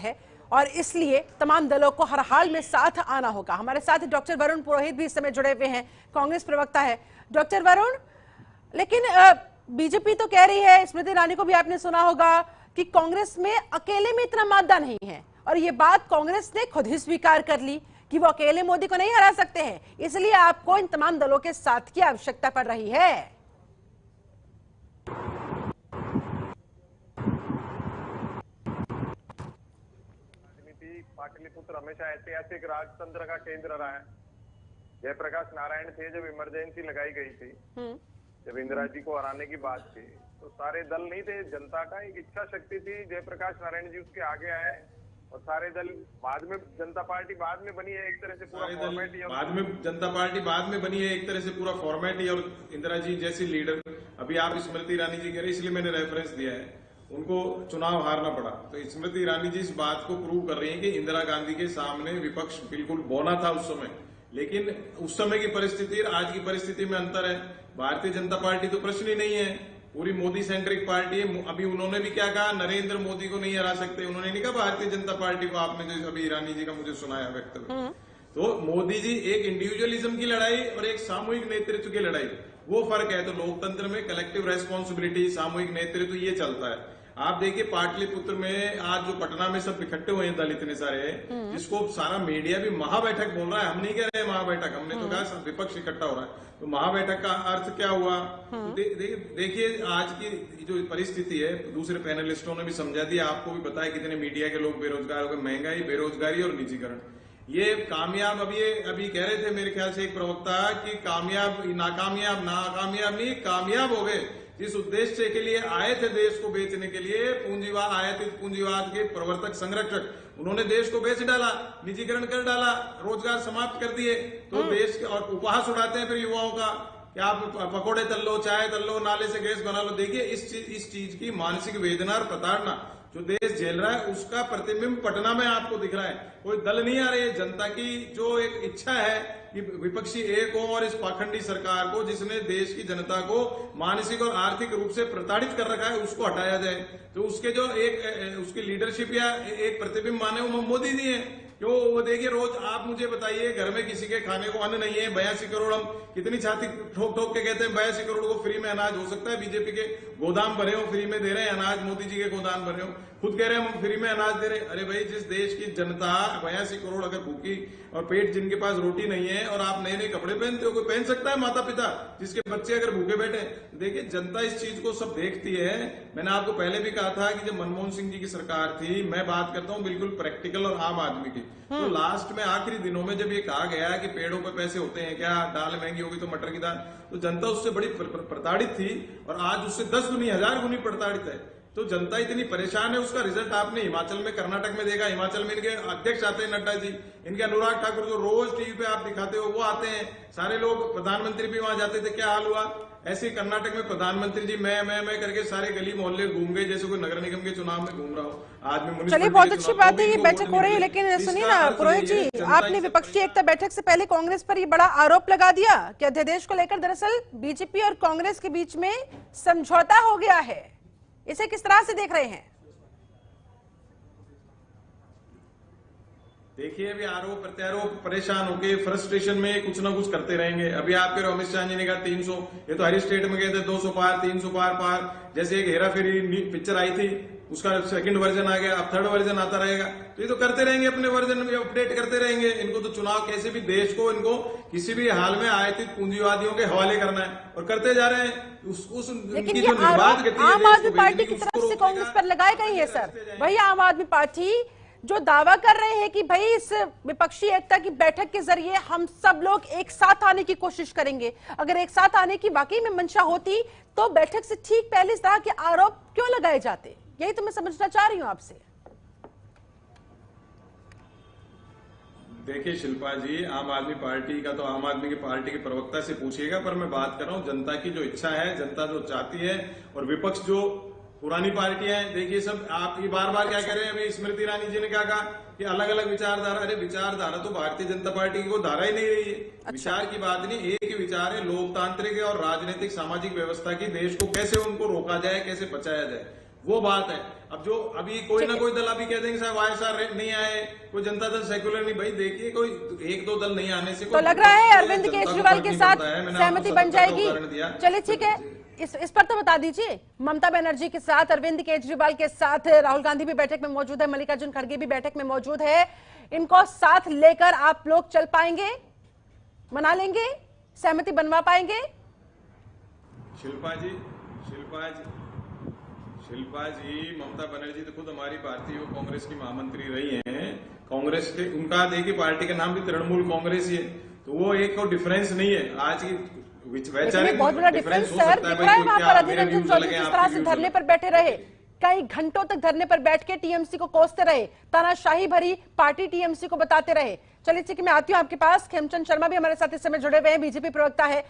है और इसलिए तमाम दलों को हर हाल में साथ आना होगा। हमारे साथ डॉक्टर वरुण पुरोहित भी इस समय जुड़े हुए हैं, कांग्रेस प्रवक्ता है। डॉक्टर वरुण, लेकिन बीजेपी तो कह रही है, स्मृति ईरानी को भी आपने सुना होगा कि कांग्रेस में अकेले में इतना मादा नहीं है, और ये बात कांग्रेस ने खुद ही स्वीकार कर ली कि वो अकेले मोदी को नहीं हरा सकते हैं, इसलिए आपको इन तमाम दलों के साथ की आवश्यकता पड़ रही है। पाटलिपुत्र हमेशा ऐतिहासिक राजतंत्र का केंद्र रहा है। जयप्रकाश नारायण थे, जब इमरजेंसी लगाई गई थी, जब इंदिरा जी को हराने की बात थी, तो सारे दल नहीं थे, जनता का एक इच्छा शक्ति थी। जयप्रकाश नारायण जी उसके आगे आए और सारे दल बाद में, जनता पार्टी बाद में बनी है, एक तरह से पूरा फॉर्मेट ही बाद में जनता पार्टी बाद में बनी है, एक तरह से पूरा फॉर्मेट ही। और इंदिरा जी जैसी लीडर, अभी आप स्मृति ईरानी जी कह रहे, इसलिए मैंने रेफरेंस दिया है, उनको चुनाव हारना पड़ा। तो स्मृति ईरानी जी इस बात को प्रूव कर रही हैं कि इंदिरा गांधी के सामने विपक्ष बिल्कुल बौना था उस समय, लेकिन उस समय की परिस्थिति और आज की परिस्थिति में अंतर है। भारतीय जनता पार्टी तो प्रश्न ही नहीं है, पूरी मोदी सेंट्रिक पार्टी है। अभी उन्होंने भी क्या कहा, नरेंद्र मोदी को नहीं हरा सकते, उन्होंने नहीं कहा भारतीय जनता पार्टी को। आपने जो अभी ईरानी जी का मुझे सुनाया वक्तव्य, तो मोदी जी एक इंडिविजुअलिज्म की लड़ाई और एक सामूहिक नेतृत्व की लड़ाई, वो फर्क है। तो लोकतंत्र में कलेक्टिव रेस्पॉन्सिबिलिटी, सामूहिक नेतृत्व, ये चलता है। आप देखिए पाटलिपुत्र में आज जो पटना में सब इकट्ठे हुए हैं दल इतने सारे, जिसको सारा मीडिया भी महाबैठक बोल रहा है, हम नहीं कह रहे महाबैठक, हमने तो कहा विपक्ष इकट्ठा हो रहा है। तो महाबैठक का अर्थ क्या हुआ? देखिए आज की जो परिस्थिति है, दूसरे पैनलिस्टों ने भी समझा दिया, आपको भी बताया कितने मीडिया के लोग बेरोजगार हो गए, महंगाई, बेरोजगारी और निजीकरण। ये कामयाब, अभी कह रहे थे मेरे ख्याल से एक प्रवक्ता कि नाकामयाब नहीं, कामयाब हो गए। जिस उद्देश्य के लिए आए थे देश को बेचने के लिए, पूंजीवाद, आयातित पूंजीवाद के प्रवर्तक संरक्षक, उन्होंने देश को बेच डाला, निजीकरण कर डाला, रोजगार समाप्त कर दिए। तो देश के, और उपहास उड़ाते हैं फिर युवाओं का कि आप पकौड़े तल लो, चाय तल लो, नाले से गैस बना लो। देखिए इस चीज की मानसिक वेदना और प्रताड़ना जो देश झेल रहा है, उसका प्रतिबिंब पटना में आपको दिख रहा है। कोई दल नहीं आ रही है, जनता की जो एक इच्छा है कि विपक्षी एक हो और इस पाखंडी सरकार को, जिसने देश की जनता को मानसिक और आर्थिक रूप से प्रताड़ित कर रखा है, उसको हटाया जाए। तो उसके जो उसकी लीडरशिप या एक प्रतिबिंब माने वो मोदी जी है। क्यों? वो देखिए रोज आप मुझे बताइए, घर में किसी के खाने को अन्न नहीं है, 82 करोड़, हम कितनी छाती ठोक ठोक के कहते हैं 82 करोड़ को फ्री में अनाज हो सकता है। बीजेपी के गोदाम भरे हो, फ्री में दे रहे हैं अनाज, मोदी जी के गोदाम भरे हो, खुद कह रहे हैं हम फ्री में अनाज दे रहे हैं। अरे भाई, जिस देश की जनता 82 करोड़ अगर भूखी और पेट जिनके पास रोटी नहीं है, और आप नए नए कपड़े पहनते हो, कोई पहन सकता है? माता पिता जिसके बच्चे अगर भूखे बैठे। देखिए जनता इस चीज को सब देखती है। मैंने आपको पहले भी कहा था कि जब मनमोहन सिंह जी की सरकार थी, मैं बात करता हूँ बिल्कुल प्रैक्टिकल और आम आदमी की, तो लास्ट में आखिरी दिनों में जब ये कहा गया कि पेड़ों पे पैसे होते हैं क्या, दाल महंगी होगी तो मटर की दाल, तो जनता उससे बड़ी प्रताड़ित थी, और आज उससे 10 गुनी 1000 गुनी प्रताड़ित है। तो जनता इतनी परेशान है, उसका रिजल्ट आपने हिमाचल में, कर्नाटक में देखा। हिमाचल में इनके अध्यक्ष आते हैं नड्डा जी, इनके अनुराग ठाकुर जो रोज टीवी पे आप दिखाते हो वो आते हैं, सारे लोग, प्रधानमंत्री भी वहां जाते थे। क्या हाल हुआ? ऐसे कर्नाटक में प्रधानमंत्री जी मैं करके सारे गली मोहल्ले घूम गए, जैसे कोई नगर निगम के चुनाव में घूम रहा हो। आज में चलिए, बहुत अच्छी बात है, ये बैठक हो रही है, लेकिन सुनिए ना पुरोहित जी, आपने विपक्षी एकता बैठक से पहले कांग्रेस पर ये बड़ा आरोप लगा दिया कि अध्यादेश को लेकर दरअसल बीजेपी और कांग्रेस के बीच में समझौता हो गया है। इसे किस तरह से देख रहे हैं? देखिए अभी आरोप प्रत्यारोप, परेशान होके फ्रस्ट्रेशन में कुछ ना कुछ करते रहेंगे। अभी आप कह रहे हो अमित शाह जी ने कहा 300, ये तो हर स्टेट में गए थे 200 पार, 300 पार। जैसे एक हेरा फेरी पिक्चर आई थी, उसका सेकंड वर्जन आ गया, अब थर्ड वर्जन आता रहेगा। तो ये तो करते रहेंगे, अपने वर्जन में अपडेट करते रहेंगे। इनको तो चुनाव कैसे भी देश को, इनको किसी भी हाल में आयातित पूंजीवादियों के हवाले करना है, और करते जा रहे हैं। लेकिन ये आम आदमी पार्टी की तरफ से कांग्रेस पर लगाए गई है सर। वही आम आदमी पार्टी जो दावा कर रहे हैं कि भाई इस विपक्षी एकता की बैठक के जरिए हम सब लोग एक साथ आने की कोशिश करेंगे। अगर एक साथ आने की वाकई में मंशा होती तो बैठक से ठीक पहले इस तरह के आरोप क्यों लगाए जाते? यही तो मैं समझना चाह रही हूं आपसे। देखिए शिल्पा जी, आम आदमी पार्टी का तो आम आदमी की पार्टी के प्रवक्ता से पूछिएगा, पर मैं बात कर रहा हूं जनता की जो इच्छा है, जनता जो चाहती है, और विपक्ष जो पुरानी पार्टियां हैं। देखिए सब आप ये बार बार क्या कह रहे हैं, अभी स्मृति ईरानी जी ने क्या कहा कि अलग अलग विचारधारा। अरे विचारधारा तो भारतीय जनता पार्टी की कोई धारा ही नहीं रही है। अच्छा। विचार की बात नहीं, एक ही विचार है, लोकतांत्रिक और राजनीतिक सामाजिक व्यवस्था की, देश को कैसे उनको रोका जाए, कैसे बचाया जाए। वो बात है। अब जो अभी कोई ना कोई दल अभी कह देंगे साहब वाईएसआर नहीं आए, कोई जनता दल सेक्युलर नहीं, भाई देखिए कोई एक दो दल नहीं आने से तो लग रहा है अरविंद केजरीवाल के साथ सहमति बन जाएगी। चलिए ठीक है, इस पर तो बता दीजिए, ममता बनर्जी के साथ, अरविंद केजरीवाल के साथ राहुल गांधी भी बैठक में मौजूद है, मल्लिकार्जुन खड़गे भी बैठक में मौजूद है, इनको साथ लेकर आप लोग चल पाएंगे, मना लेंगे, सहमति बनवा पाएंगे? शिल्पा जी ममता बनर्जी तो खुद हमारी भारतीय कांग्रेस की महामंत्री रही हैं। कांग्रेस के उनका देखिए पार्टी का नाम भी तृणमूल कांग्रेस ही है, तो वो एक को डिफरेंस नहीं है। आज की वैचारिक बहुत बड़ा डिफरेंस सर दिख रहा है वहां पर। अधीर रंजन चौधरी जिस तरह से धरने पर बैठे रहे, कई घंटों तक धरने पर बैठ के टीएमसी को कोसते रहे, तानाशाही भरी पार्टी टीएमसी को बताते रहे। चलिए ठीक है, मैं आती हूं आपके पास। खेमचंद शर्मा भी हमारे साथ इस समय जुड़े हुए हैं, बीजेपी प्रवक्ता है।